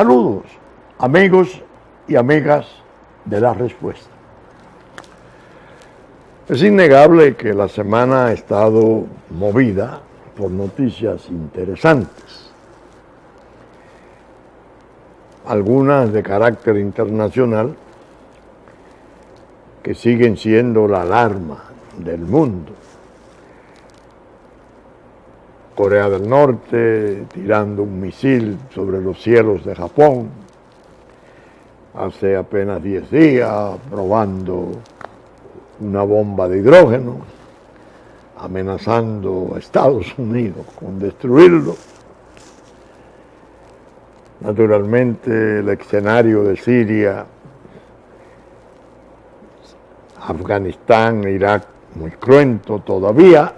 Saludos, amigos y amigas de La Respuesta. Es innegable que la semana ha estado movida por noticias interesantes, algunas de carácter internacional que siguen siendo la alarma del mundo. Corea del Norte tirando un misil sobre los cielos de Japón, hace apenas 10 días probando una bomba de hidrógeno, amenazando a Estados Unidos con destruirlo. Naturalmente el escenario de Siria, Afganistán, Irak, muy cruento todavía,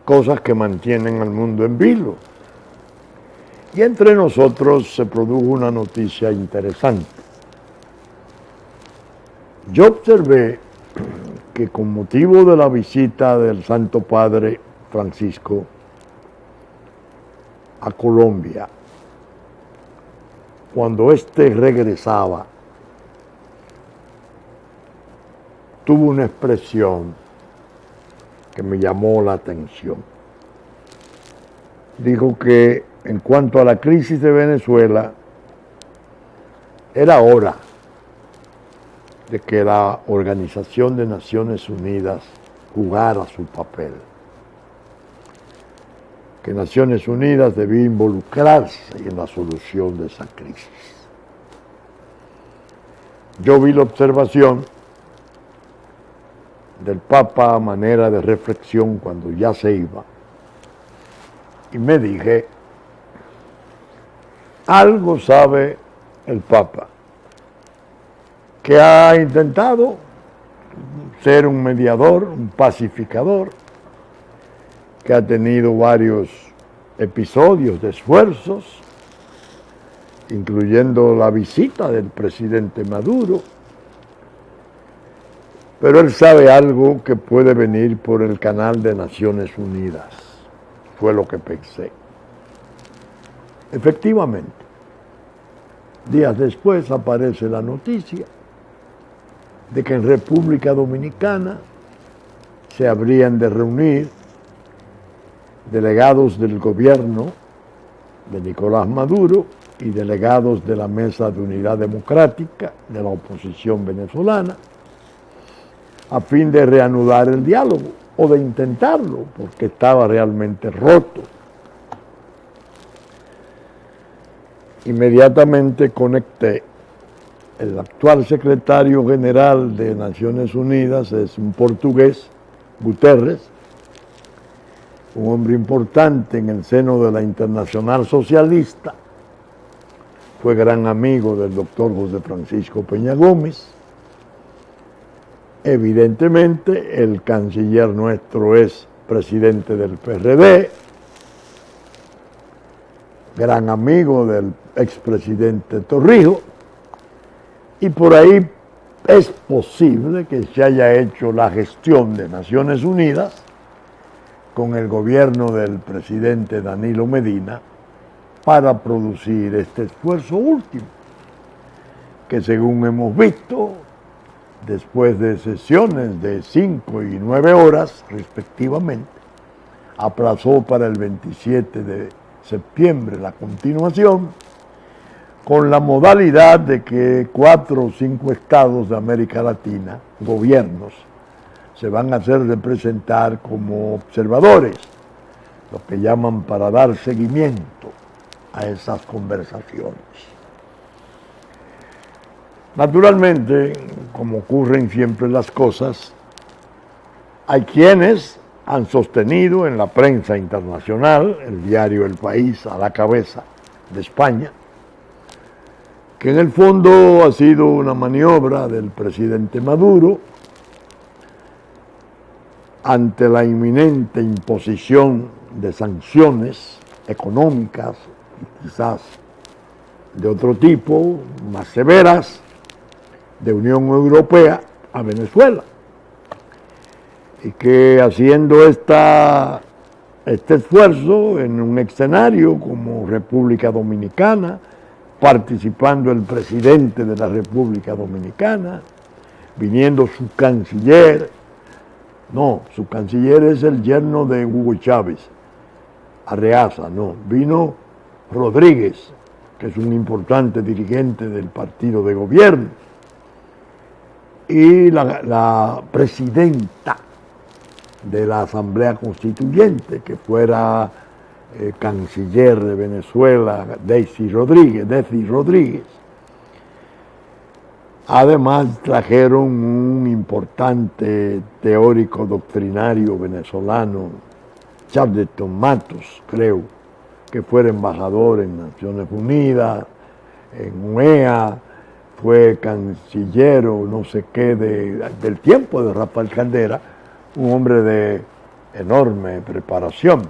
cosas que mantienen al mundo en vilo. Y entre nosotros se produjo una noticia interesante. Yo observé que con motivo de la visita del Santo Padre Francisco a Colombia, cuando éste regresaba, tuvo una expresión que me llamó la atención. Dijo que en cuanto a la crisis de Venezuela, era hora de que la Organización de Naciones Unidas jugara su papel, que Naciones Unidas debía involucrarse en la solución de esa crisis. Yo vi la observación del Papa a manera de reflexión cuando ya se iba, y me dije, algo sabe el Papa, que ha intentado ser un mediador, un pacificador, que ha tenido varios episodios de esfuerzos, incluyendo la visita del presidente Maduro, pero él sabe algo que puede venir por el canal de Naciones Unidas. Fue lo que pensé. Efectivamente, días después aparece la noticia de que en República Dominicana se habrían de reunir delegados del gobierno de Nicolás Maduro y delegados de la Mesa de Unidad Democrática de la oposición venezolana, a fin de reanudar el diálogo, o de intentarlo, porque estaba realmente roto. Inmediatamente conecté. El actual secretario general de Naciones Unidas es un portugués, Guterres, un hombre importante en el seno de la Internacional Socialista, fue gran amigo del doctor José Francisco Peña Gómez. Evidentemente, el canciller nuestro es presidente del PRD, gran amigo del expresidente Torrijos, y por ahí es posible que se haya hecho la gestión de Naciones Unidas con el gobierno del presidente Danilo Medina para producir este esfuerzo último, que según hemos visto, después de sesiones de 5 y 9 horas respectivamente, aplazó para el 27 de septiembre la continuación, con la modalidad de que 4 o 5 estados de América Latina, gobiernos, se van a hacer representar como observadores, lo que llaman para dar seguimiento a esas conversaciones. Naturalmente, como ocurren siempre las cosas, hay quienes han sostenido en la prensa internacional, el diario El País a la cabeza de España, que en el fondo ha sido una maniobra del presidente Maduro ante la inminente imposición de sanciones económicas y quizás de otro tipo, más severas, de Unión Europea a Venezuela, y que haciendo esta este esfuerzo en un escenario como República Dominicana, participando el presidente de la República Dominicana, viniendo su canciller. No, su canciller es el yerno de Hugo Chávez, Arreaza, no. Vino Rodríguez, que es un importante dirigente del partido de gobierno, y la presidenta de la Asamblea Constituyente, que fuera canciller de Venezuela, Deci Rodríguez. Además trajeron un importante teórico doctrinario venezolano, Charlton Matos, creo, que fue embajador en Naciones Unidas, en UEA, fue canciller o no sé qué del tiempo de Rafael Caldera, un hombre de enorme preparación.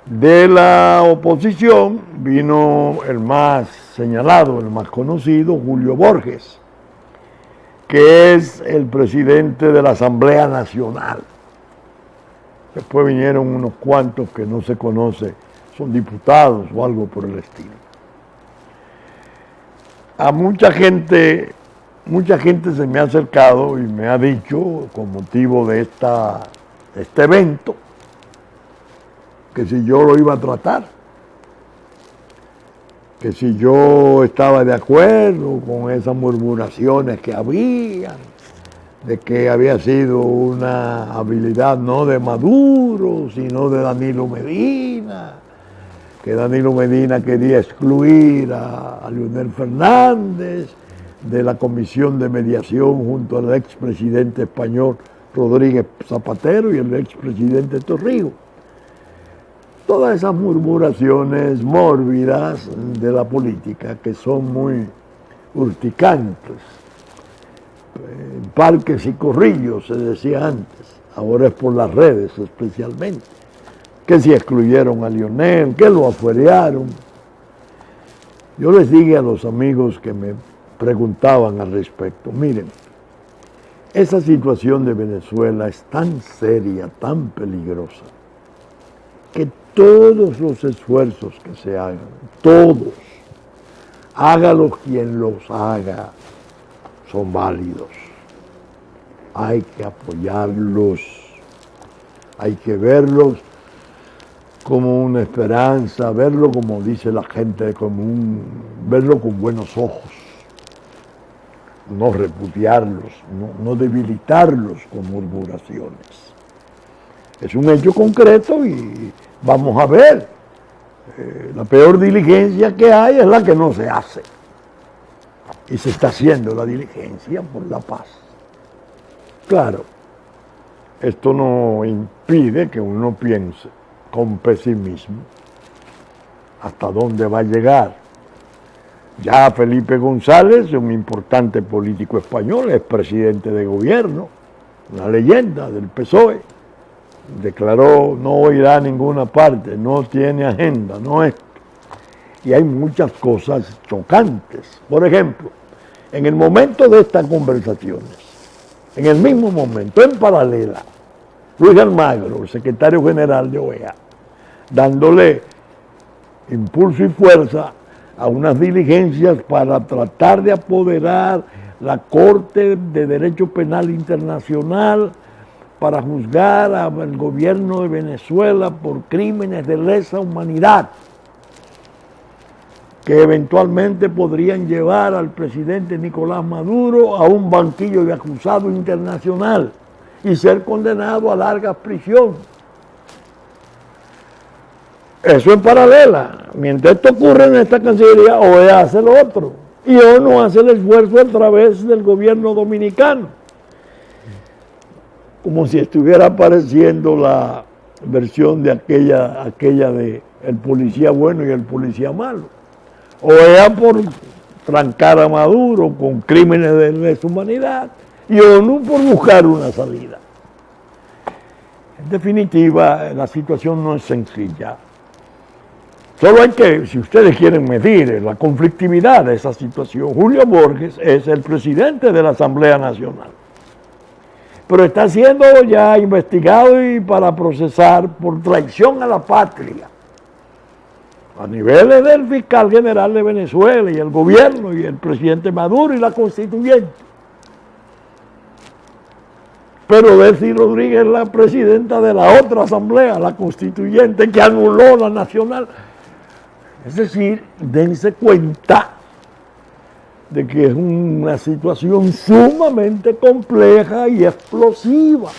De la oposición vino el más señalado, el más conocido, Julio Borges, que es el presidente de la Asamblea Nacional. Después vinieron unos cuantos que no se conoce, son diputados o algo por el estilo. A mucha gente se me ha acercado y me ha dicho, con motivo de este evento, que si yo lo iba a tratar, que si yo estaba de acuerdo con esas murmuraciones que había, de que había sido una habilidad no de Maduro, sino de Danilo Medina, que Danilo Medina quería excluir a Leonel Fernández de la comisión de mediación junto al expresidente español Rodríguez Zapatero y el expresidente Torrijos. Todas esas murmuraciones mórbidas de la política que son muy urticantes. Parques y corrillos se decía antes, ahora es por las redes especialmente, que si excluyeron a Leonel, que lo afuerearon. Yo les dije a los amigos que me preguntaban al respecto, miren, esa situación de Venezuela es tan seria, tan peligrosa, que todos los esfuerzos que se hagan, todos, hágalos quien los haga, son válidos. Hay que apoyarlos, hay que verlos como una esperanza, verlo como dice la gente común, verlo con buenos ojos, no repudiarlos, no debilitarlos con murmuraciones. Es un hecho concreto y vamos a ver, la peor diligencia que hay es la que no se hace. Y se está haciendo la diligencia por la paz. Claro, esto no impide que uno piense con pesimismo hasta dónde va a llegar. Ya Felipe González, un importante político español, es presidente de gobierno, una leyenda del PSOE, declaró no irá a ninguna parte, no tiene agenda, no esto. Y hay muchas cosas chocantes. Por ejemplo, en el momento de estas conversaciones, en el mismo momento, en paralela, Luis Almagro, el secretario general de OEA, dándole impulso y fuerza a unas diligencias para tratar de apoderar la Corte de Derecho Penal Internacional para juzgar al gobierno de Venezuela por crímenes de lesa humanidad que eventualmente podrían llevar al presidente Nicolás Maduro a un banquillo de acusado internacional y ser condenado a larga prisión. Eso en paralela. Mientras esto ocurre en esta Cancillería, OEA hace lo otro. Y ONU hace el esfuerzo a través del gobierno dominicano. Como si estuviera apareciendo la versión de aquella de el policía bueno y el policía malo. OEA por trancar a Maduro con crímenes de lesa humanidad y ONU por buscar una salida. En definitiva, la situación no es sencilla. Solo hay que, si ustedes quieren medir la conflictividad de esa situación, Julio Borges es el presidente de la Asamblea Nacional. pero está siendo ya investigado y para procesar por traición a la patria. A niveles del fiscal general de Venezuela y el gobierno y el presidente Maduro y la constituyente. Pero Delcy Rodríguez es la presidenta de la otra asamblea, la constituyente, que anuló la nacional. Es decir, dense cuenta de que es una situación sumamente compleja y explosiva.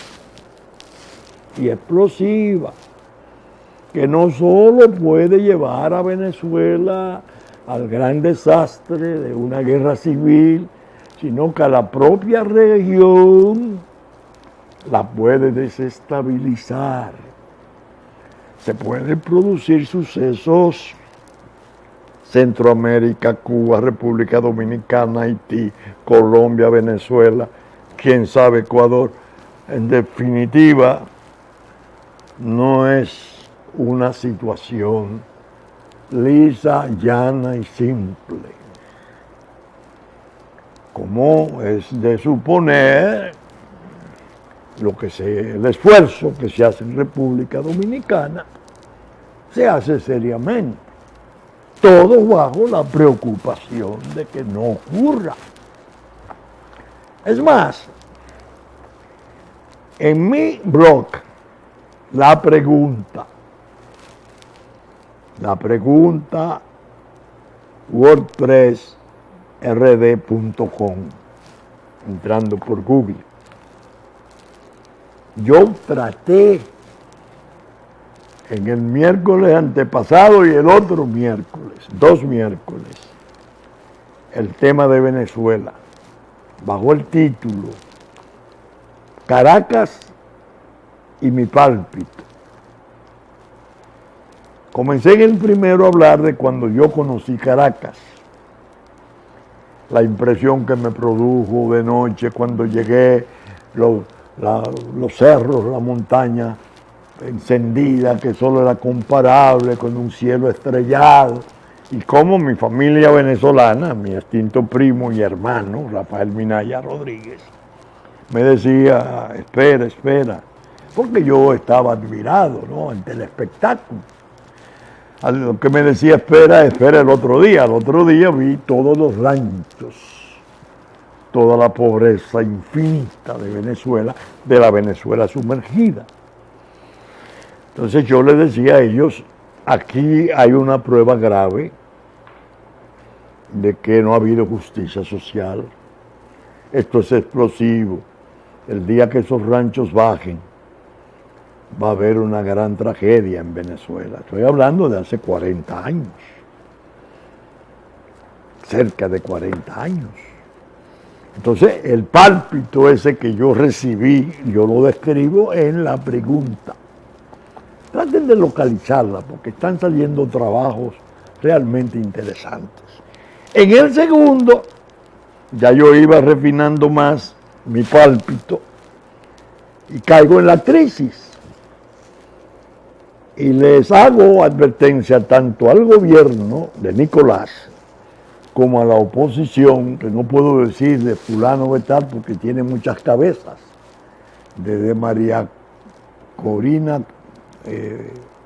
Que no solo puede llevar a Venezuela al gran desastre de una guerra civil, sino que a la propia región la puede desestabilizar. Se pueden producir sucesos Centroamérica, Cuba, República Dominicana, Haití, Colombia, Venezuela, quién sabe, Ecuador. En definitiva, no es una situación lisa, llana y simple, como es de suponer el esfuerzo que se hace en República Dominicana, se hace seriamente, todo bajo la preocupación de que no ocurra. Es más, en mi blog, la pregunta wordpressrd.com, entrando por Google, yo traté en el miércoles antepasado y el otro miércoles, 2 miércoles, el tema de Venezuela, bajo el título Caracas y mi pálpito. Comencé en el primero a hablar de cuando yo conocí Caracas, la impresión que me produjo de noche cuando llegué, los cerros, la montaña encendida, que solo era comparable con un cielo estrellado, y cómo mi familia venezolana, mi extinto primo y hermano, Rafael Minaya Rodríguez, me decía, espera, porque yo estaba admirado, ¿no?, ante el espectáculo. A lo que me decía, espera el otro día. Al otro día vi todos los ranchos, toda la pobreza infinita de Venezuela, de la Venezuela sumergida. Entonces yo les decía a ellos, aquí hay una prueba grave de que no ha habido justicia social. Esto es explosivo. El día que esos ranchos bajen, va a haber una gran tragedia en Venezuela. Estoy hablando de hace 40 años. Cerca de 40 años. Entonces, el pálpito ese que yo recibí, yo lo describo en la pregunta. Traten de localizarla, porque están saliendo trabajos realmente interesantes. En el segundo, ya yo iba refinando más mi pálpito y caigo en la crisis. Y les hago advertencia tanto al gobierno de Nicolás como a la oposición, que no puedo decir de fulano de tal porque tiene muchas cabezas, desde María Corina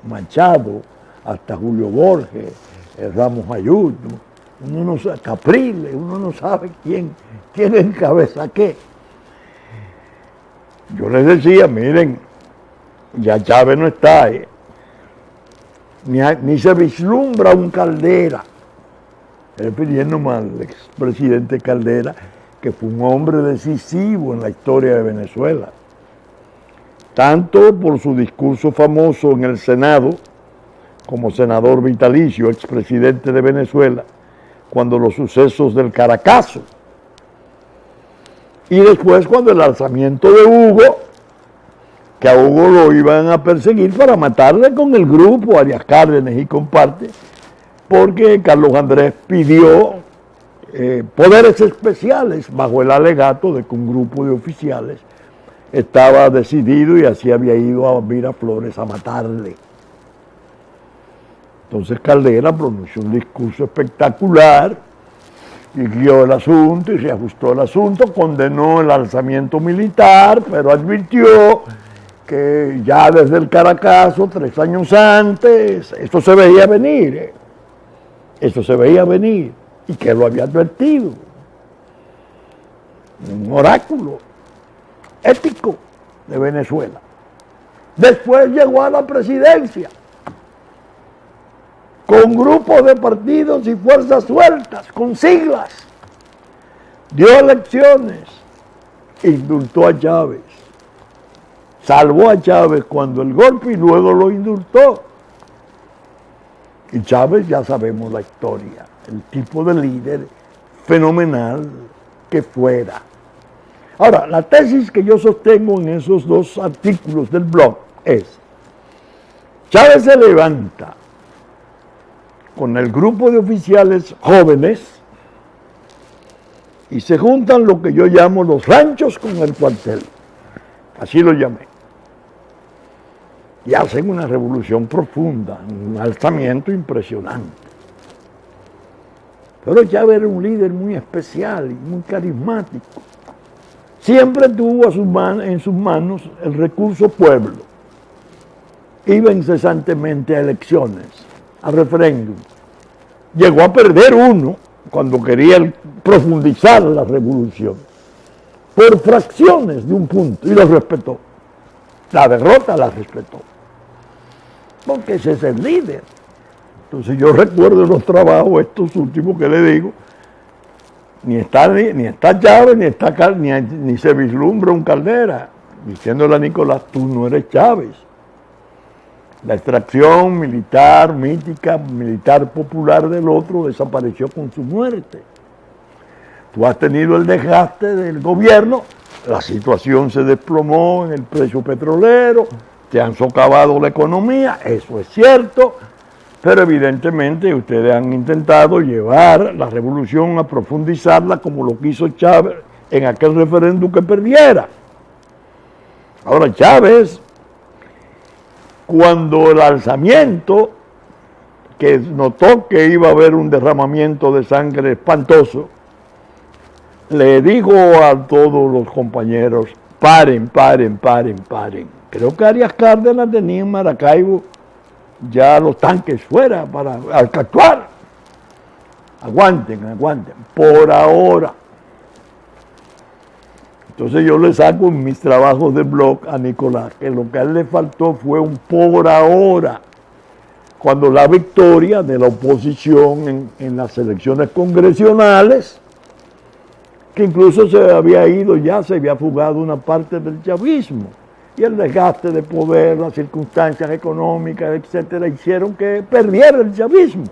Machado hasta Julio Borges, Ramos Ayud, uno no sabe, Capriles, uno no sabe quién tiene en cabeza qué. Yo les decía, miren, ya Chávez no está, ni se vislumbra un Caldera, refiriéndome al expresidente Caldera, que fue un hombre decisivo en la historia de Venezuela, tanto por su discurso famoso en el Senado, como senador vitalicio, expresidente de Venezuela, cuando los sucesos del Caracazo, y después cuando el alzamiento de Hugo, que a Hugo lo iban a perseguir para matarle con el grupo Arias Cárdenas y comparte, porque Carlos Andrés pidió poderes especiales bajo el alegato de que un grupo de oficiales estaba decidido y así había ido a Miraflores a matarle. Entonces Caldera pronunció un discurso espectacular Siguió el asunto y reajustó el asunto, condenó el alzamiento militar, pero advirtió que ya desde el Caracazo, 3 años antes, esto se veía venir, esto se veía venir, y que lo había advertido. Un oráculo ético de Venezuela. Después llegó a la presidencia, con grupos de partidos y fuerzas sueltas, con siglas. Dio elecciones, indultó a Chávez, salvó a Chávez cuando el golpe y luego lo indultó. Y Chávez ya sabemos la historia, el tipo de líder fenomenal que fuera. Ahora, la tesis que yo sostengo en esos 2 artículos del blog es: Chávez se levanta con el grupo de oficiales jóvenes y se juntan lo que yo llamo los ranchos con el cuartel, así lo llamé, y hacen una revolución profunda, un alzamiento impresionante. Pero Chávez era un líder muy especial y muy carismático. Siempre tuvo en sus manos el recurso pueblo. Iba incesantemente a elecciones, a referéndum. Llegó a perder uno cuando quería profundizar la revolución, por fracciones de un punto, y lo respetó. La derrota la respetó, porque ese es el líder. Entonces yo recuerdo los trabajos estos últimos que le digo, ni está Chávez, ni se vislumbra un Caldera, diciéndole a Nicolás: tú no eres Chávez. La extracción militar, mítica, militar popular del otro desapareció con su muerte. Tú has tenido el desgaste del gobierno, la situación se desplomó en el precio petrolero, te han socavado la economía, eso es cierto, pero evidentemente ustedes han intentado llevar la revolución a profundizarla como lo quiso Chávez en aquel referéndum que perdiera. Ahora Chávez, cuando el alzamiento, que notó que iba a haber un derramamiento de sangre espantoso, le dijo a todos los compañeros: paren. Creo que Arias Cárdenas tenía en Maracaibo ya los tanques fuera para actuar. Aguanten, por ahora. Entonces yo le saco en mis trabajos de blog a Nicolás que lo que a él le faltó fue un por ahora, cuando la victoria de la oposición en las elecciones congresionales, que incluso se había ido ya, se había fugado una parte del chavismo, y el desgaste de poder, las circunstancias económicas, etcétera, hicieron que perdiera el chavismo.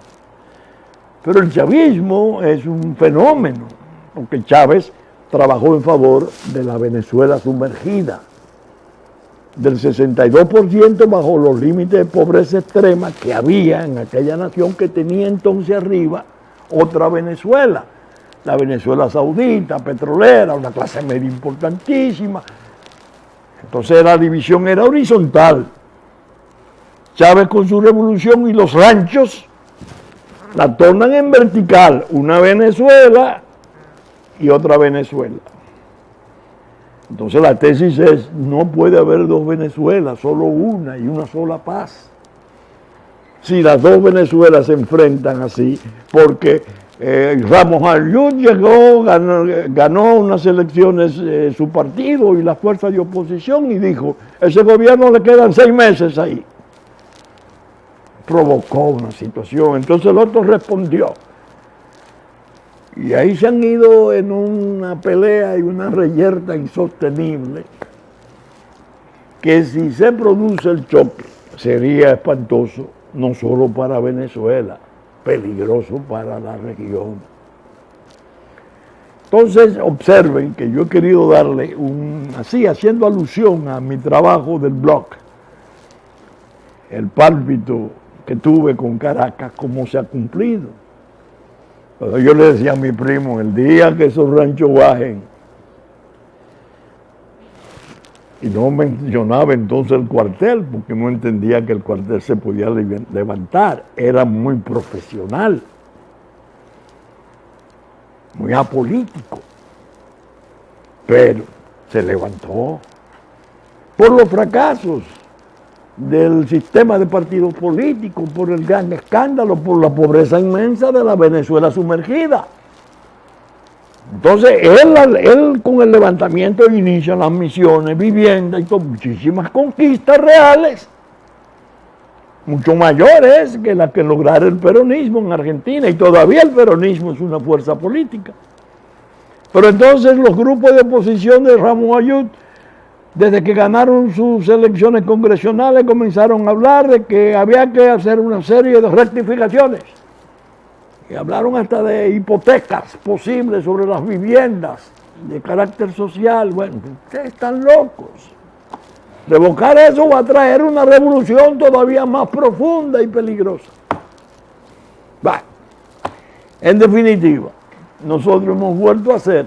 Pero el chavismo es un fenómeno, porque Chávez trabajó en favor de la Venezuela sumergida, del 62% bajo los límites de pobreza extrema que había en aquella nación, que tenía entonces arriba otra Venezuela, la Venezuela saudita, petrolera, una clase media importantísima. Entonces la división era horizontal. Chávez con su revolución y los ranchos la tornan en vertical, una Venezuela y otra Venezuela. Entonces la tesis es: no puede haber 2 Venezuelas, solo una y una sola paz. Si las 2 Venezuelas se enfrentan así, porque Ramos Ayud ganó unas elecciones su partido y las fuerzas de oposición, y dijo: ese gobierno le quedan 6 meses ahí. Provocó una situación, entonces el otro respondió. Y ahí se han ido en una pelea y una reyerta insostenible, que si se produce el choque sería espantoso, no solo para Venezuela, peligroso para la región. Entonces observen que yo he querido darle así, haciendo alusión a mi trabajo del blog, el pálpito que tuve con Caracas, cómo se ha cumplido. Pero yo le decía a mi primo: el día que esos ranchos bajen, y no mencionaba entonces el cuartel, porque no entendía que el cuartel se podía levantar, era muy profesional. muy apolítico, pero se levantó por los fracasos del sistema de partidos políticos, por el gran escándalo, por la pobreza inmensa de la Venezuela sumergida. Entonces, él con el levantamiento inicia las misiones, vivienda y con muchísimas conquistas reales, mucho mayores que las que lograra el peronismo en Argentina, y todavía el peronismo es una fuerza política. Pero entonces los grupos de oposición de Ramos Ayud, desde que ganaron sus elecciones congresionales, comenzaron a hablar de que había que hacer una serie de rectificaciones. Y hablaron hasta de hipotecas posibles sobre las viviendas de carácter social. Bueno, ustedes están locos. Revocar eso va a traer una revolución todavía más profunda y peligrosa. Bueno, en definitiva, nosotros hemos vuelto a ser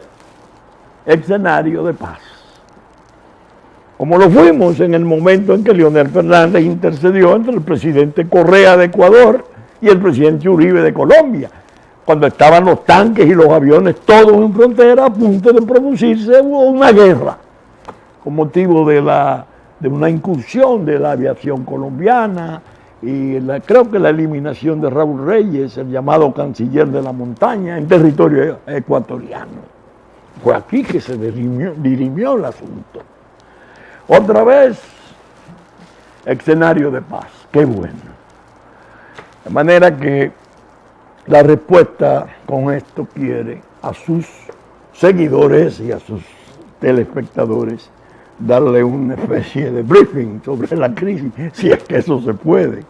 escenario de paz. Como lo fuimos en el momento en que Leonel Fernández intercedió entre el presidente Correa de Ecuador y el presidente Uribe de Colombia, cuando estaban los tanques y los aviones todos en frontera a punto de producirse una guerra con motivo de una incursión de la aviación colombiana y creo que la eliminación de Raúl Reyes, el llamado canciller de la montaña, en territorio ecuatoriano. Fue aquí que se dirimió el asunto. Otra vez, escenario de paz. Qué bueno. De manera que la respuesta con esto quiere a sus seguidores y a sus telespectadores darle una especie de briefing sobre la crisis, si es que eso se puede,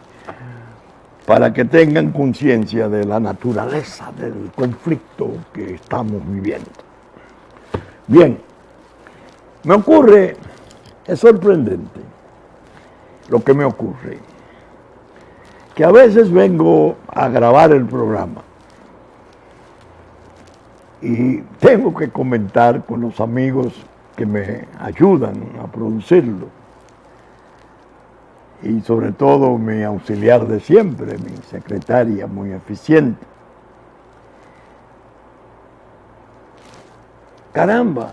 para que tengan conciencia de la naturaleza del conflicto que estamos viviendo. Bien, me ocurre, es sorprendente lo que me ocurre, que a veces vengo a grabar el programa y tengo que comentar con los amigos que me ayudan a producirlo, y sobre todo mi auxiliar de siempre, mi secretaria muy eficiente. Caramba,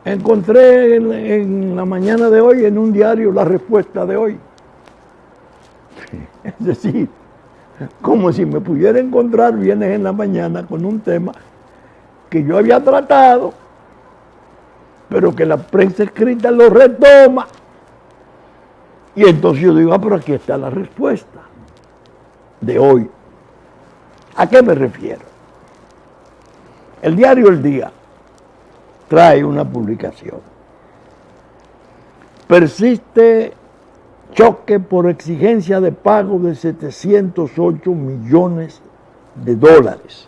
encontré en la mañana de hoy en un diario la respuesta de hoy. Es decir, como si me pudiera encontrar viernes en la mañana con un tema que yo había tratado, pero que la prensa escrita lo retoma. Y entonces yo digo, pero aquí está la respuesta de hoy. ¿A qué me refiero? El diario El Día trae una publicación. Persiste choque por exigencia de pago de 708 millones de dólares.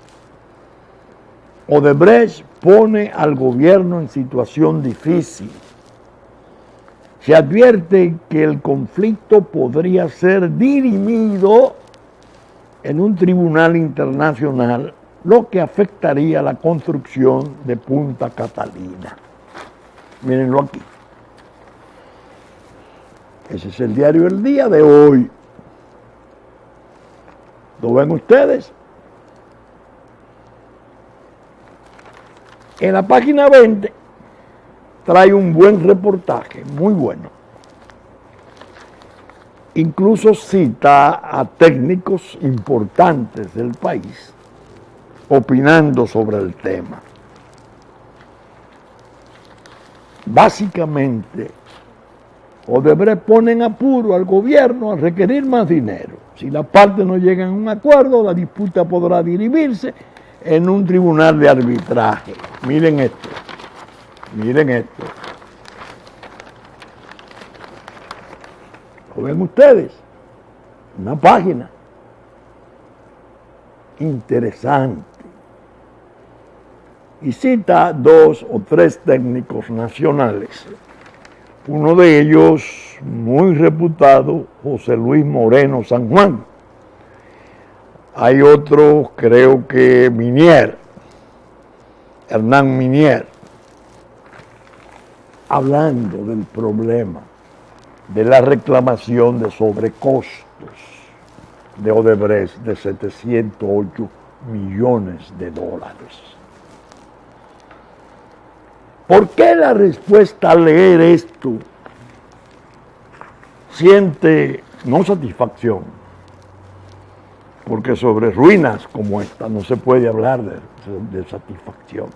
Odebrecht pone al gobierno en situación difícil. Se advierte que el conflicto podría ser dirimido en un tribunal internacional, lo que afectaría la construcción de Punta Catalina. Mírenlo aquí. Ese es el diario El Día de hoy. ¿Lo ven ustedes? En la página 20 trae un buen reportaje, muy bueno. Incluso cita a técnicos importantes del país opinando sobre el tema. Básicamente, Odebrecht pone en apuro al gobierno a requerir más dinero. Si las partes no llegan a un acuerdo, la disputa podrá dirimirse en un tribunal de arbitraje. Miren esto. Miren esto. ¿Lo ven ustedes? Una página interesante. Y cita 2 o 3 técnicos nacionales. Uno de ellos, muy reputado, José Luis Moreno San Juan. Hay otro, creo que Minier, Hernán Minier, hablando del problema de la reclamación de sobrecostos de Odebrecht de 708 millones de dólares. ¿Por qué la respuesta al leer esto siente no satisfacción? Porque sobre ruinas como esta no se puede hablar de satisfacción,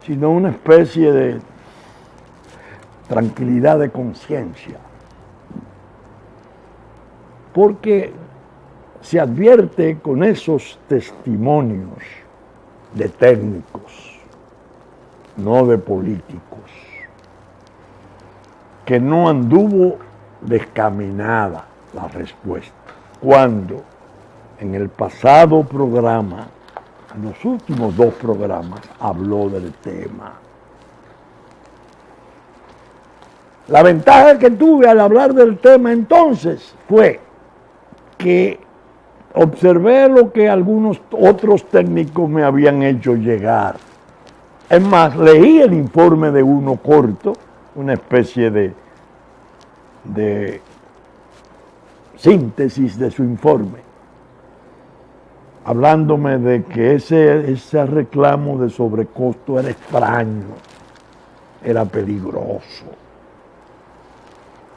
sino una especie de tranquilidad de conciencia. Porque se advierte con esos testimonios de técnicos, no de políticos, que no anduvo descaminada la respuesta. Cuando en el pasado programa, en los últimos dos programas, habló del tema. La ventaja que tuve al hablar del tema entonces fue que observé lo que algunos otros técnicos me habían hecho llegar. Es más, leí el informe de uno corto, una especie de síntesis de su informe, hablándome de que ese reclamo de sobrecosto era extraño, era peligroso.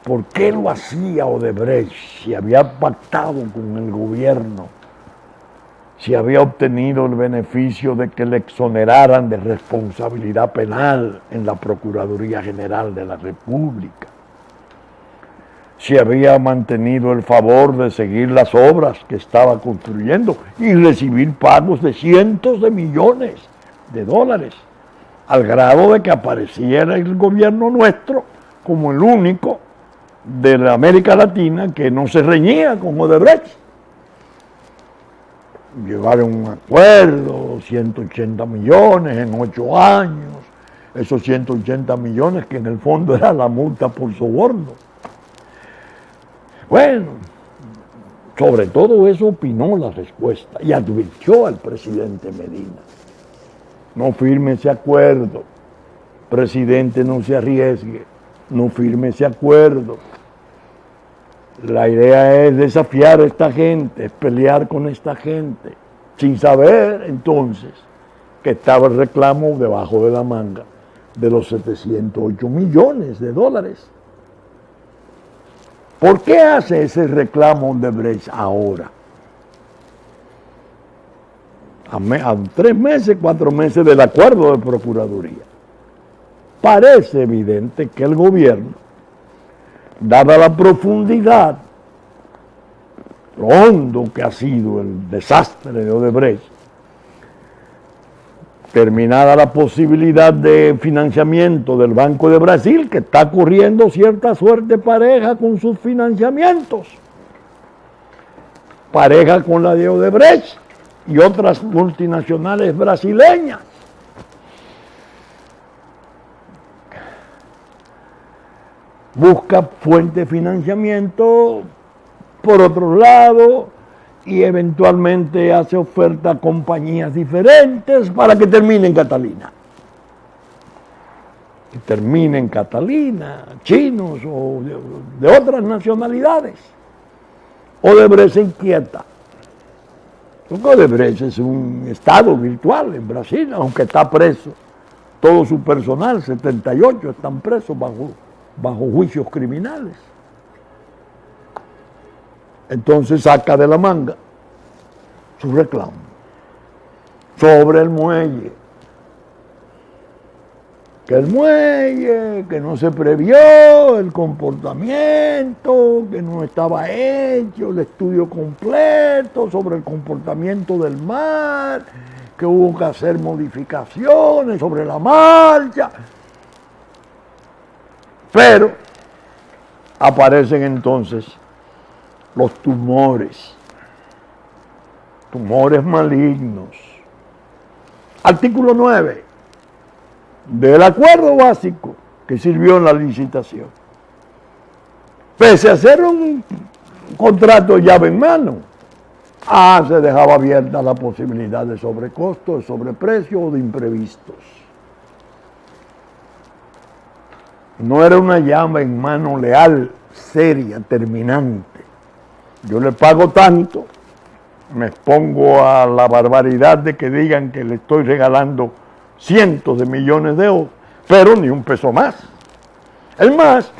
¿Por qué lo hacía Odebrecht si había pactado con el gobierno, si había obtenido el beneficio de que le exoneraran de responsabilidad penal en la Procuraduría General de la República? Si había mantenido el favor de seguir las obras que estaba construyendo y recibir pagos de cientos de millones de dólares, al grado de que apareciera el gobierno nuestro como el único de la América Latina que no se reñía con Odebrecht. Llegaron a un acuerdo, 180 millones en 8 años, esos 180 millones que en el fondo era la multa por soborno. Bueno, sobre todo eso opinó la respuesta y advirtió al presidente Medina: no firme ese acuerdo, presidente, no se arriesgue, no firme ese acuerdo. La idea es desafiar a esta gente, es pelear con esta gente, sin saber entonces que estaba el reclamo debajo de la manga de los 708 millones de dólares. ¿Por qué hace ese reclamo Odebrecht ahora? A 3 meses, 4 meses del acuerdo de Procuraduría. Parece evidente que el gobierno, dada la profundidad, lo hondo que ha sido el desastre de Odebrecht, terminada la posibilidad de financiamiento del Banco de Brasil, que está corriendo cierta suerte pareja con sus financiamientos, pareja con la de Odebrecht y otras multinacionales brasileñas. Busca fuente de financiamiento por otro lado y eventualmente hace oferta a compañías diferentes para que termine en Catalina. Que termine en Catalina, chinos o de otras nacionalidades. Odebrecht se inquieta. Porque Odebrecht es un estado virtual en Brasil, aunque está preso. Todo su personal, 78, están presos bajo juicios criminales. Entonces saca de la manga su reclamo sobre el muelle. Que el muelle, que no se previó el comportamiento, que no estaba hecho el estudio completo sobre el comportamiento del mar, que hubo que hacer modificaciones sobre la marcha. Pero aparecen entonces los tumores malignos. Artículo 9 del acuerdo básico que sirvió en la licitación. Pese a ser un contrato llave en mano, se dejaba abierta la posibilidad de sobrecosto, de sobreprecio o de imprevistos. No era una llave en mano leal, seria, terminante. Yo le pago tanto, me expongo a la barbaridad de que digan que le estoy regalando cientos de millones de euros, pero ni un peso más. Es más,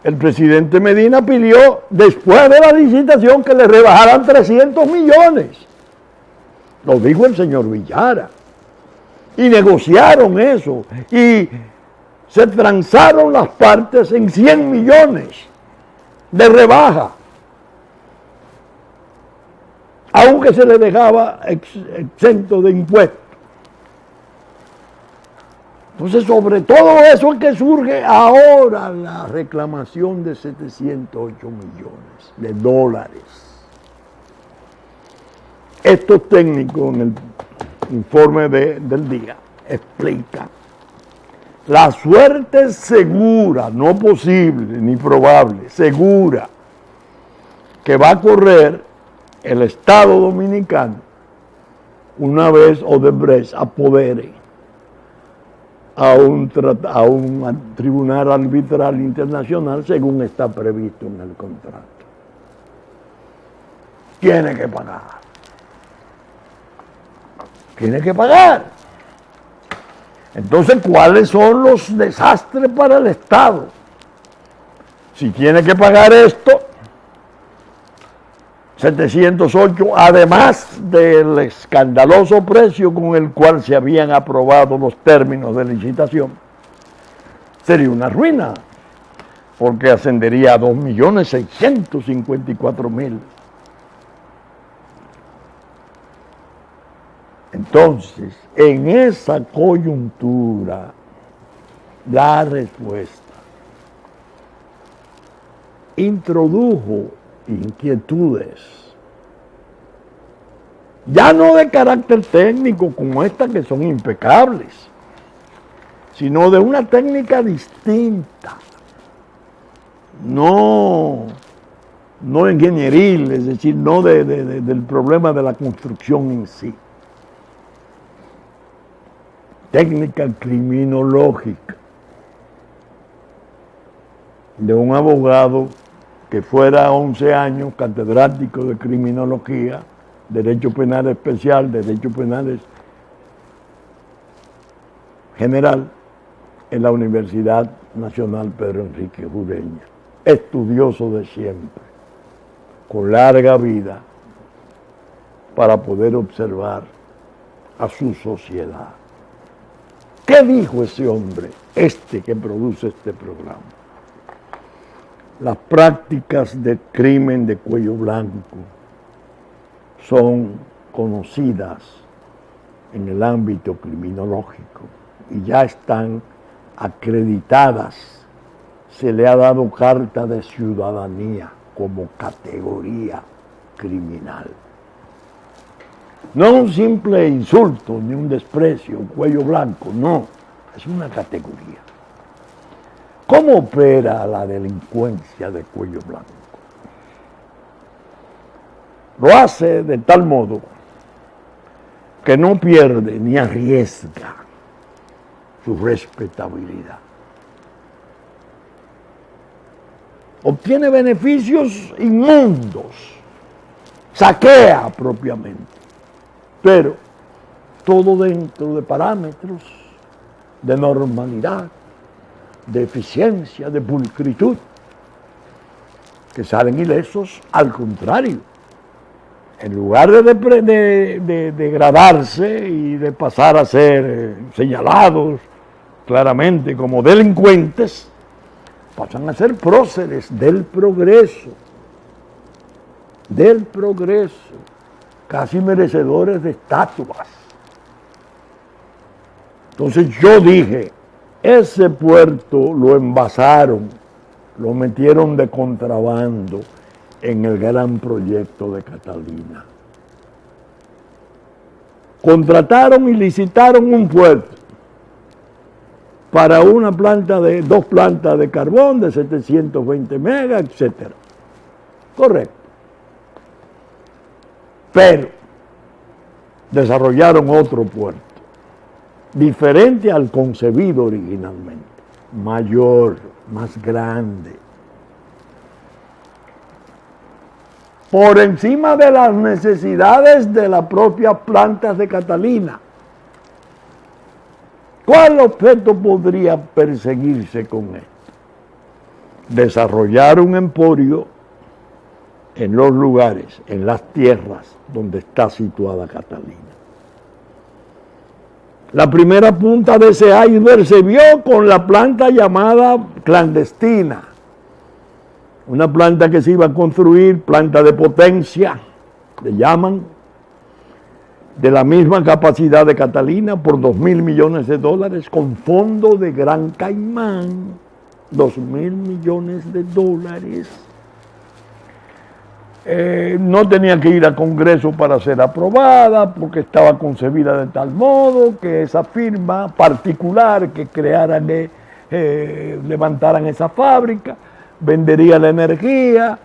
el presidente Medina pidió, después de la licitación, que le rebajaran 300 millones. Lo dijo el señor Villara. Y negociaron eso. Y se transaron las partes en 100 millones de rebaja. Aunque se le dejaba exento de impuestos. Entonces, sobre todo eso es que surge ahora la reclamación de 708 millones de dólares. Estos técnicos en el informe del día explican la suerte segura, no posible ni probable, segura, que va a correr el Estado Dominicano una vez Odebrecht apodere a un tribunal arbitral internacional según está previsto en el contrato. Tiene que pagar. Tiene que pagar. Entonces, ¿cuáles son los desastres para el Estado? Si tiene que pagar esto, 708, además del escandaloso precio con el cual se habían aprobado los términos de licitación, sería una ruina, porque ascendería a 2.654.000. Entonces, en esa coyuntura, la respuesta introdujo inquietudes, ya no de carácter técnico como estas que son impecables, sino de una técnica distinta, no ingenieril, es decir, no del problema de la construcción en sí. Técnica criminológica de un abogado que fuera 11 años catedrático de criminología, derecho penal especial, derecho penal general en la Universidad Nacional Pedro Enrique Ureña, estudioso de siempre, con larga vida, para poder observar a su sociedad. ¿Qué dijo ese hombre, que produce este programa? Las prácticas de crimen de cuello blanco son conocidas en el ámbito criminológico y ya están acreditadas. Se le ha dado carta de ciudadanía como categoría criminal. No un simple insulto ni un desprecio, un cuello blanco, no, es una categoría. ¿Cómo opera la delincuencia de cuello blanco? Lo hace de tal modo que no pierde ni arriesga su respetabilidad. Obtiene beneficios inmundos, saquea propiamente, pero todo dentro de parámetros de normalidad, de eficiencia, de pulcritud, que salen ilesos. Al contrario, en lugar de degradarse y de pasar a ser señalados claramente como delincuentes, pasan a ser próceres del progreso, casi merecedores de estatuas. Entonces yo dije, ese puerto lo envasaron, lo metieron de contrabando en el gran proyecto de Catalina. Contrataron y licitaron un puerto para dos plantas de carbón de 720 megas, etc. Correcto. Pero desarrollaron otro puerto, diferente al concebido originalmente, mayor, más grande, por encima de las necesidades de las propias plantas de Catalina. ¿Cuál objeto podría perseguirse con esto? Desarrollar un emporio en los lugares, en las tierras donde está situada Catalina. La primera punta de ese iceberg se vio con la planta llamada clandestina, una planta que se iba a construir, planta de potencia, le llaman, de la misma capacidad de Catalina por $2.000 millones, con fondo de Gran Caimán, $2.000 millones. No tenía que ir al Congreso para ser aprobada porque estaba concebida de tal modo que esa firma particular que crearan, levantaran esa fábrica, vendería la energía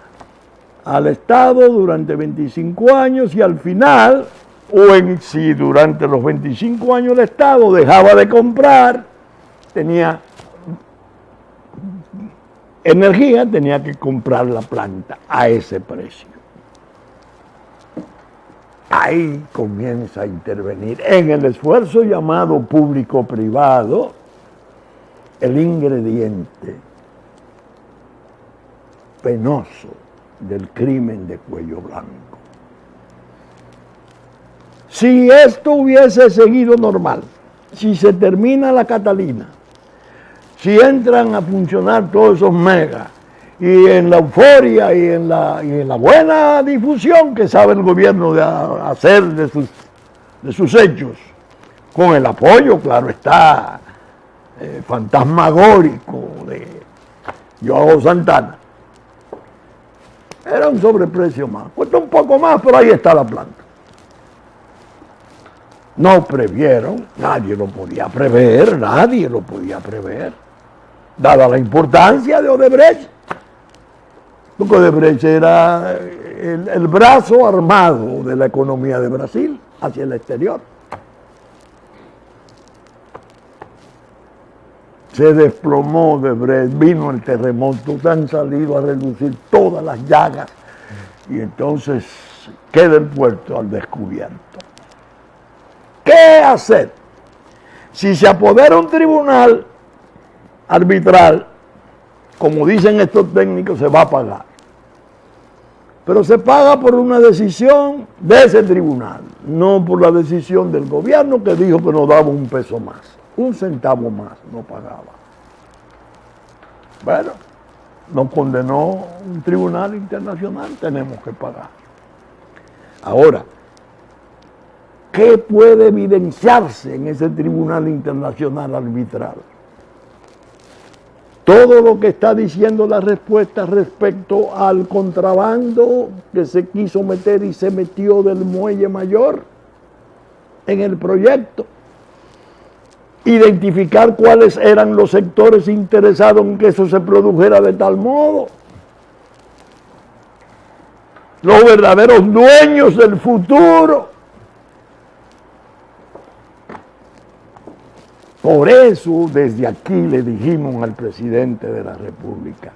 al Estado durante 25 años y al final, si durante los 25 años el Estado dejaba de comprar, tenía energía, tenía que comprar la planta a ese precio. Ahí comienza a intervenir en el esfuerzo llamado público-privado el ingrediente penoso del crimen de Cuello Blanco. Si esto hubiese seguido normal, si se termina la Catalina, si entran a funcionar todos esos megas, y en la euforia y en la buena difusión que sabe el gobierno de hacer de sus hechos, con el apoyo, claro está, fantasmagórico de Joao Santana, era un sobreprecio más, cuesta un poco más, pero ahí está la planta. No previeron, nadie lo podía prever, dada la importancia de Odebrecht. Porque Odebrecht era el brazo armado de la economía de Brasil hacia el exterior. Se desplomó Odebrecht, vino el terremoto, se han salido a reducir todas las llagas y entonces queda el puerto al descubierto. ¿Qué hacer? Si se apodera un tribunal arbitral, como dicen estos técnicos, se va a pagar. Pero se paga por una decisión de ese tribunal, no por la decisión del gobierno que dijo que nos daba un peso más, un centavo más, no pagaba. Bueno, nos condenó un tribunal internacional, tenemos que pagar. Ahora, ¿qué puede evidenciarse en ese tribunal internacional arbitral? Todo lo que está diciendo la respuesta respecto al contrabando que se quiso meter y se metió del Muelle Mayor en el proyecto. Identificar cuáles eran los sectores interesados en que eso se produjera de tal modo. Los verdaderos dueños del futuro. Por eso, desde aquí le dijimos al presidente de la República,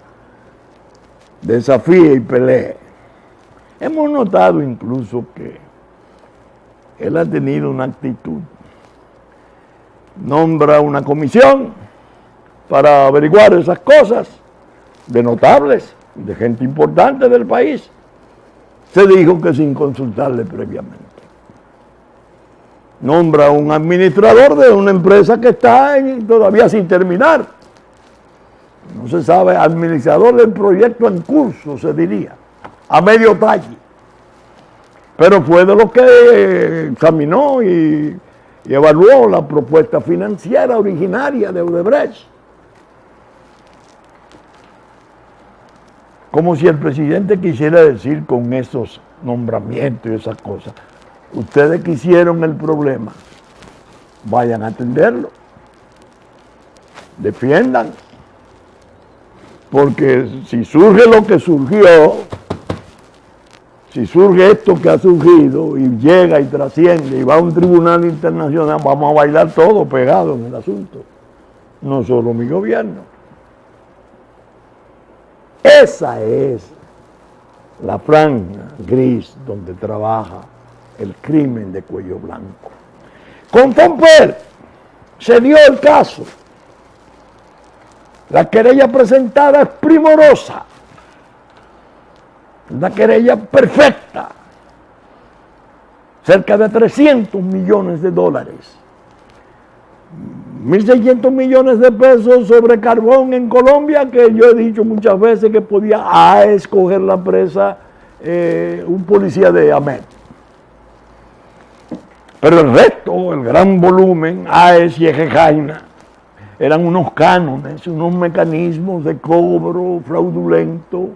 desafíe y pelee. Hemos notado incluso que él ha tenido una actitud. Nombra una comisión para averiguar esas cosas de notables, de gente importante del país. Se dijo que sin consultarle previamente. Nombra un administrador de una empresa que está todavía sin terminar. No se sabe, administrador del proyecto en curso, se diría, a medio talle. Pero fue de los que examinó y evaluó la propuesta financiera originaria de Odebrecht. Como si el presidente quisiera decir con esos nombramientos y esas cosas, ustedes que hicieron el problema, vayan a atenderlo, defiendan, porque si surge lo que surgió, si surge esto que ha surgido y llega y trasciende y va a un tribunal internacional, vamos a bailar todos pegados en el asunto, no solo mi gobierno. Esa es la franja gris donde trabaja el crimen de Cuello Blanco. Con Fomper, Se dio el caso. La querella presentada es primorosa, una querella perfecta, cerca de 300 millones de dólares, 1.600 millones de pesos sobre carbón en Colombia, que yo he dicho muchas veces que podía escoger la presa un policía de AMET. Pero el resto, el gran volumen, AES y Ejejaina, eran unos cánones, unos mecanismos de cobro fraudulento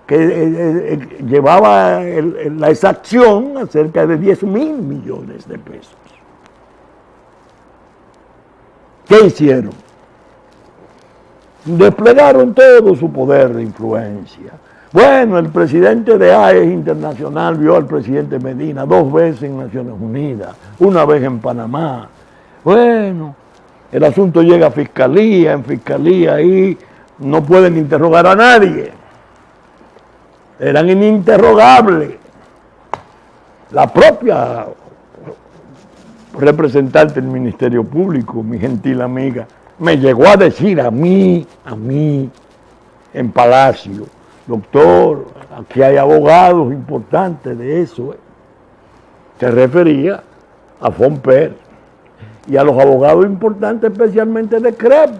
que llevaba la exacción a cerca de 10.000 millones de pesos. ¿Qué hicieron? Desplegaron todo su poder de influencia. Bueno, el presidente de AES Internacional vio al presidente Medina 2 veces en Naciones Unidas, una vez en Panamá. Bueno, el asunto llega a fiscalía, en fiscalía ahí no pueden interrogar a nadie. Eran ininterrogables. La propia representante del Ministerio Público, mi gentil amiga, me llegó a decir a mí, en Palacio, doctor, aquí hay abogados importantes de eso. Se refería a Fomper y a los abogados importantes, especialmente de CREP,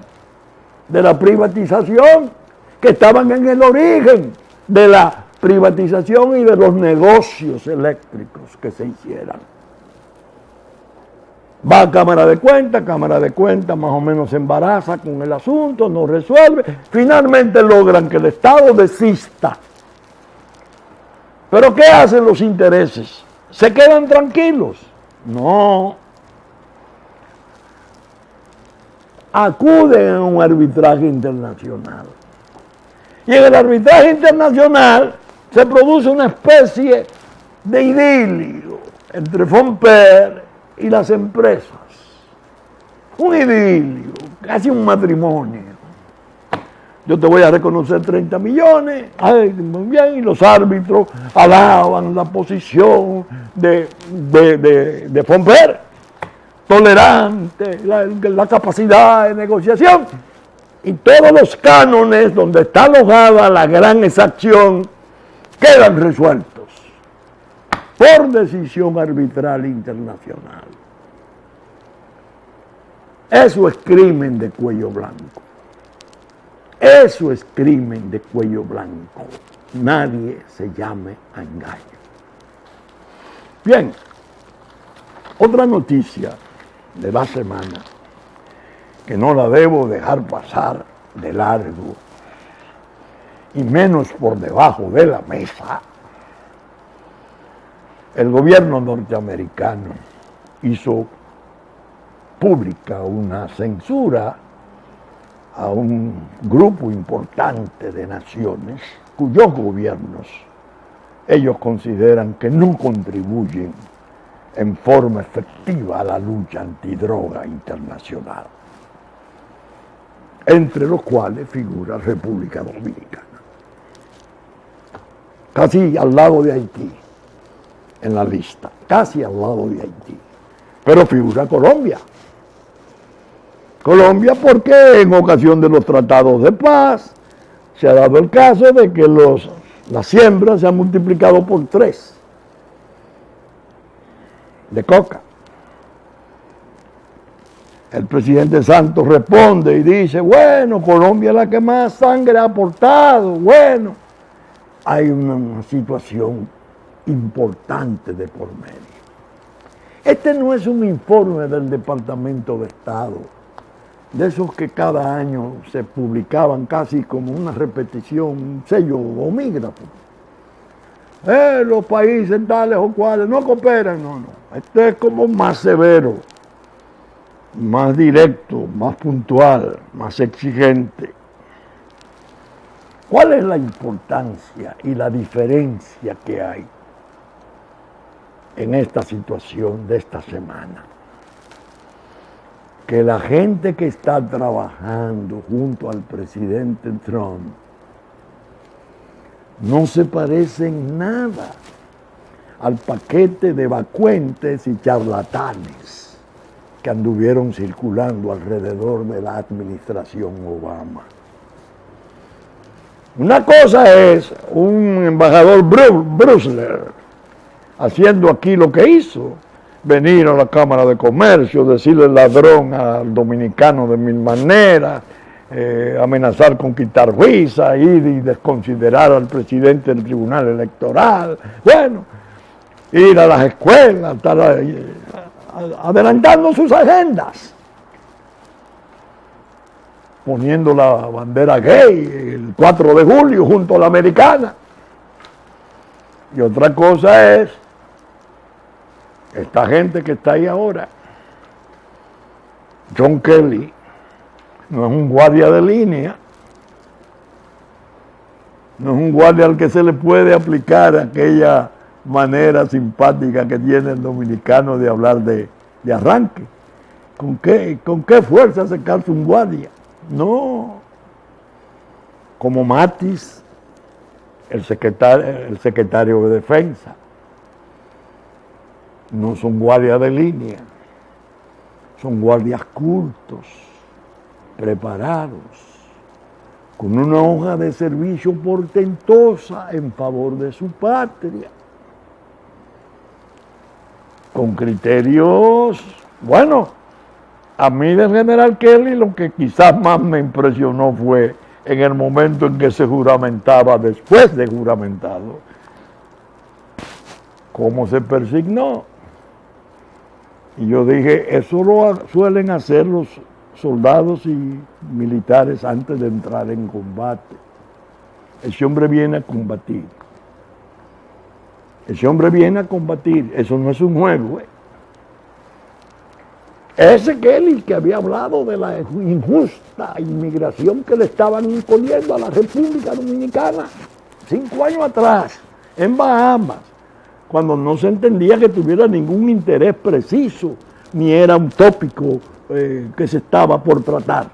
de la privatización, que estaban en el origen de la privatización y de los negocios eléctricos que se hicieran. Va a Cámara de Cuentas más o menos se embaraza con el asunto, no resuelve, finalmente logran que el Estado desista. ¿Pero qué hacen los intereses? ¿Se quedan tranquilos? No. Acuden a un arbitraje internacional. Y en el arbitraje internacional se produce una especie de idilio entre Fomper y las empresas. Un idilio, casi un matrimonio. Yo te voy a reconocer 30 millones, ay, muy bien, y los árbitros alaban la posición de Fomper, tolerante, la capacidad de negociación, y todos los cánones donde está alojada la gran exacción quedan resueltos por decisión arbitral internacional. Eso es crimen de cuello blanco. Eso es crimen de cuello blanco. Nadie se llame a engaño. Bien, otra noticia de la semana que no la debo dejar pasar de largo y menos por debajo de la mesa. El gobierno norteamericano hizo pública una censura a un grupo importante de naciones cuyos gobiernos ellos consideran que no contribuyen en forma efectiva a la lucha antidroga internacional, entre los cuales figura República Dominicana, casi al lado de Haití en la lista, casi al lado de Haití, pero figura Colombia. Colombia porque en ocasión de los tratados de paz se ha dado el caso de que las siembras se han multiplicado por 3 de coca. El presidente Santos responde y dice, bueno, Colombia es la que más sangre ha aportado, bueno, hay una situación importante de por medio. Este no es un informe del Departamento de Estado, de esos que cada año se publicaban casi como una repetición, un sello omígrafo. Los países tales o cuales no cooperan, no. Este es como más severo, más directo, más puntual, más exigente. ¿Cuál es la importancia y la diferencia que hay en esta situación de esta semana? Que la gente que está trabajando junto al presidente Trump no se parece en nada al paquete de vacuentes y charlatanes que anduvieron circulando alrededor de la administración Obama. Una cosa es un embajador Brusler haciendo aquí lo que hizo, venir a la Cámara de Comercio, decirle ladrón al dominicano de mil maneras, amenazar con quitar visa, ir y desconsiderar al presidente del Tribunal Electoral, bueno, ir a las escuelas, estar adelantando sus agendas, poniendo la bandera gay el 4 de julio junto a la americana. Y otra cosa es esta gente que está ahí ahora. John Kelly no es un guardia de línea, no es un guardia al que se le puede aplicar aquella manera simpática que tiene el dominicano de hablar de arranque. ¿Con qué fuerza se calza un guardia? No. Como Matis, el secretario de Defensa. No son guardias de línea, son guardias cultos, preparados, con una hoja de servicio portentosa en favor de su patria, con criterios, bueno, a mí del general Kelly lo que quizás más me impresionó fue en el momento en que se juramentaba, después de juramentado, cómo se persignó. Y yo dije, eso lo suelen hacer los soldados y militares antes de entrar en combate. Ese hombre viene a combatir. Ese hombre viene a combatir. Eso no es un juego. Ese Kelly que había hablado de la injusta inmigración que le estaban imponiendo a la República Dominicana 5 años atrás, en Bahamas, cuando no se entendía que tuviera ningún interés preciso, ni era un tópico que se estaba por tratar.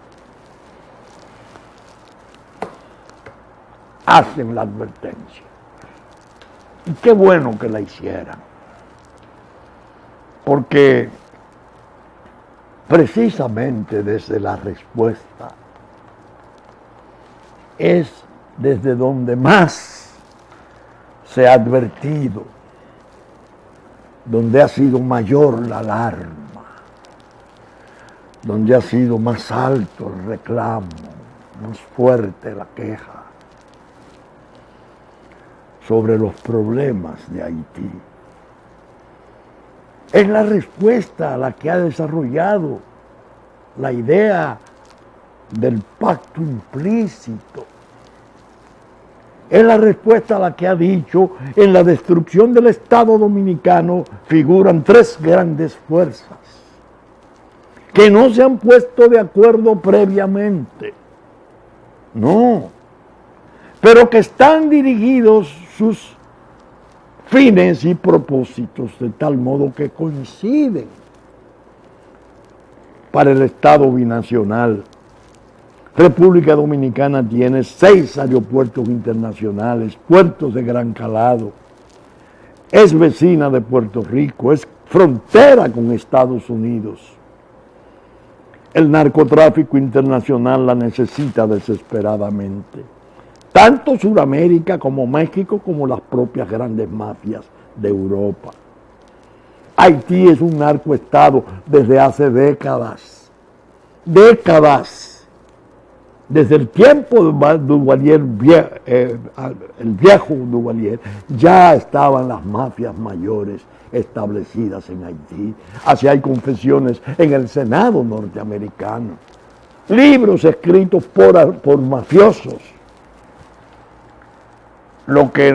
Hacen la advertencia. Y qué bueno que la hicieran. Porque precisamente desde la respuesta es desde donde más se ha advertido, donde ha sido mayor la alarma, donde ha sido más alto el reclamo, más fuerte la queja sobre los problemas de Haití. Es la respuesta a la que ha desarrollado la idea del pacto implícito. Es la respuesta a la que ha dicho, en la destrucción del Estado Dominicano figuran 3 grandes fuerzas que no se han puesto de acuerdo previamente. No, pero que están dirigidos sus fines y propósitos de tal modo que coinciden. Para el Estado binacional, República Dominicana tiene 6 aeropuertos internacionales, puertos de gran calado, es vecina de Puerto Rico, es frontera con Estados Unidos. El narcotráfico internacional la necesita desesperadamente. Tanto Sudamérica como México, como las propias grandes mafias de Europa. Haití es un narcoestado desde hace décadas. Desde el tiempo de Duvalier, el viejo Duvalier, ya estaban las mafias mayores establecidas en Haití. Así hay confesiones en el Senado norteamericano. Libros escritos por mafiosos. Lo que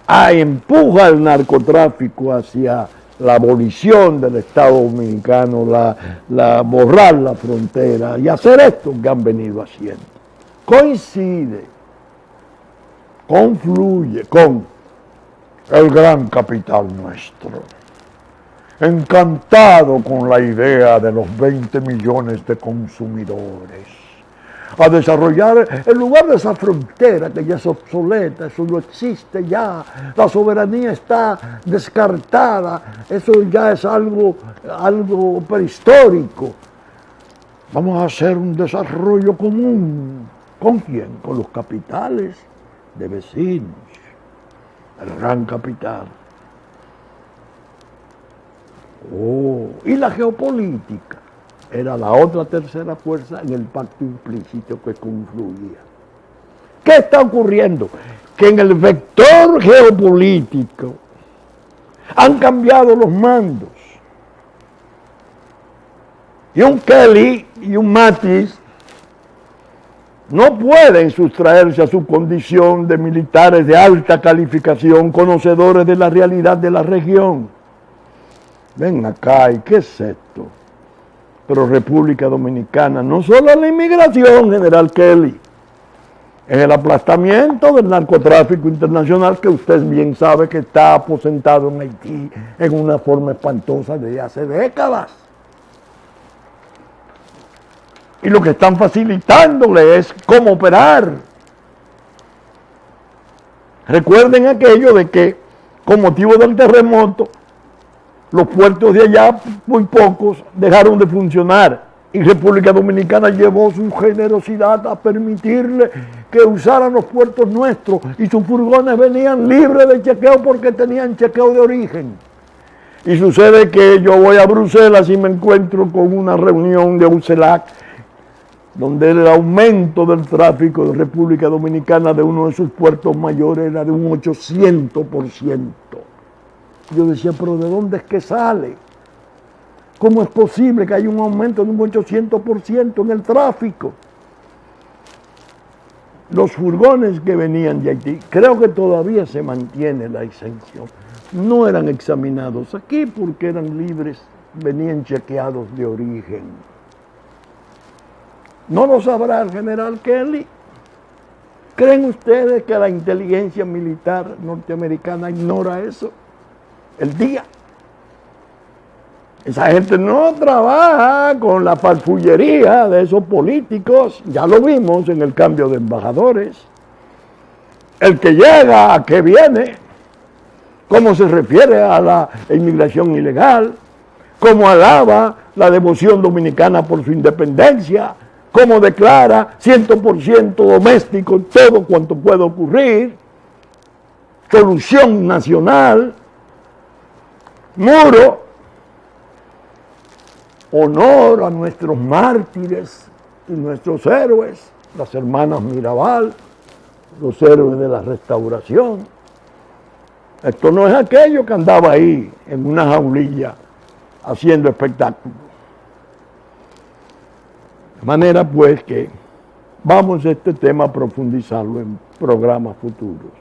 empuja el narcotráfico hacia la abolición del Estado Dominicano, borrar la frontera y hacer esto que han venido haciendo. Coincide, confluye con el gran capital nuestro. Encantado con la idea de los 20 millones de consumidores. a desarrollar, en lugar de esa frontera que ya es obsoleta, eso no existe ya, la soberanía está descartada, eso ya es algo prehistórico. Vamos a hacer un desarrollo común. ¿Con quién? Con los capitales de vecinos, el gran capital. Y la geopolítica era la otra tercera fuerza en el pacto implícito que confluía. ¿Qué está ocurriendo? Que en el vector geopolítico han cambiado los mandos. Y un Kelly y un Mattis no pueden sustraerse a su condición de militares de alta calificación, conocedores de la realidad de la región. Ven acá, ¿y qué es esto? Pero República Dominicana, no solo en la inmigración, general Kelly, en el aplastamiento del narcotráfico internacional que usted bien sabe que está aposentado en Haití en una forma espantosa desde hace décadas. Y lo que están facilitándole es cómo operar. Recuerden aquello de que, con motivo del terremoto, los puertos de allá, muy pocos, dejaron de funcionar. Y República Dominicana llevó su generosidad a permitirle que usaran los puertos nuestros. Y sus furgones venían libres de chequeo porque tenían chequeo de origen. Y sucede que yo voy a Bruselas y me encuentro con una reunión de UCELAC, donde el aumento del tráfico de República Dominicana de uno de sus puertos mayores era de un 800%. Yo decía, pero ¿de dónde es que sale? ¿Cómo es posible que haya un aumento de un 800% en el tráfico? Los furgones que venían de Haití, creo que todavía se mantiene la exención, no eran examinados aquí porque eran libres, venían chequeados de origen. ¿No lo sabrá el general Kelly? ¿Creen ustedes que la inteligencia militar norteamericana ignora eso? El día. Esa gente no trabaja con la farfullería de esos políticos, ya lo vimos en el cambio de embajadores. El que llega, a qué viene, cómo se refiere a la inmigración ilegal, cómo alaba la devoción dominicana por su independencia, cómo declara 100% doméstico todo cuanto puede ocurrir, solución nacional, muro, honor a nuestros mártires y nuestros héroes, las hermanas Mirabal, los héroes de la Restauración. Esto no es aquello que andaba ahí en una jaulilla haciendo espectáculos. De manera pues que vamos a este tema a profundizarlo en programas futuros,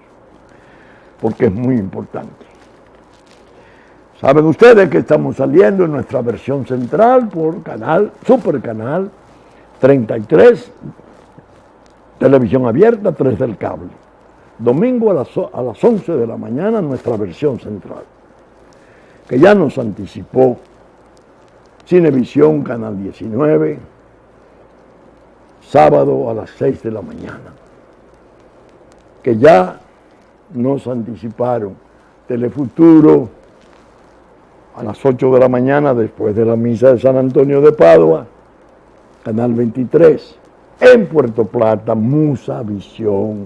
porque es muy importante. Saben ustedes que estamos saliendo en nuestra versión central por Supercanal 33, televisión abierta, 3 del cable. Domingo a las 11 de la mañana nuestra versión central, que ya nos anticipó Cinevisión, Canal 19, sábado a las 6 de la mañana, que ya nos anticiparon Telefuturo a las 8 de la mañana después de la misa de San Antonio de Padua, Canal 23, en Puerto Plata, Musavisión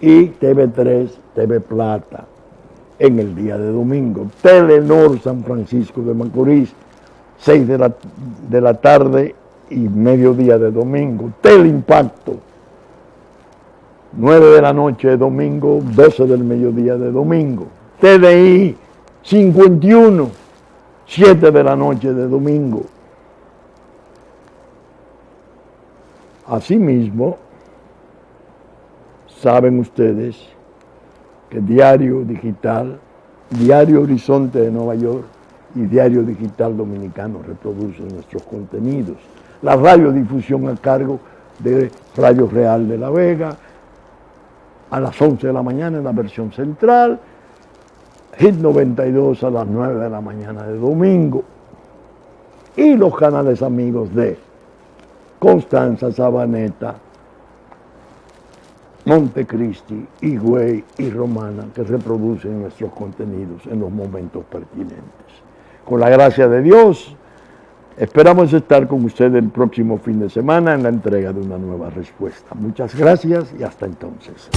y TV3, TV Plata, en el día de domingo, Telenor San Francisco de Macorís, 6 de la tarde y mediodía de domingo, Teleimpacto, 9 de la noche de domingo, 12 del mediodía de domingo, TDI 51, 7 de la noche de domingo. Asimismo, saben ustedes que Diario Digital, Diario Horizonte de Nueva York y Diario Digital Dominicano reproducen nuestros contenidos. La radiodifusión a cargo de Radio Real de La Vega, a las 11 de la mañana en la versión central, Hit 92 a las 9 de la mañana de domingo, y los canales amigos de Constanza, Sabaneta, Montecristi, Higüey y Romana, que reproducen nuestros contenidos en los momentos pertinentes. Con la gracia de Dios, esperamos estar con ustedes el próximo fin de semana en la entrega de una nueva respuesta. Muchas gracias y hasta entonces.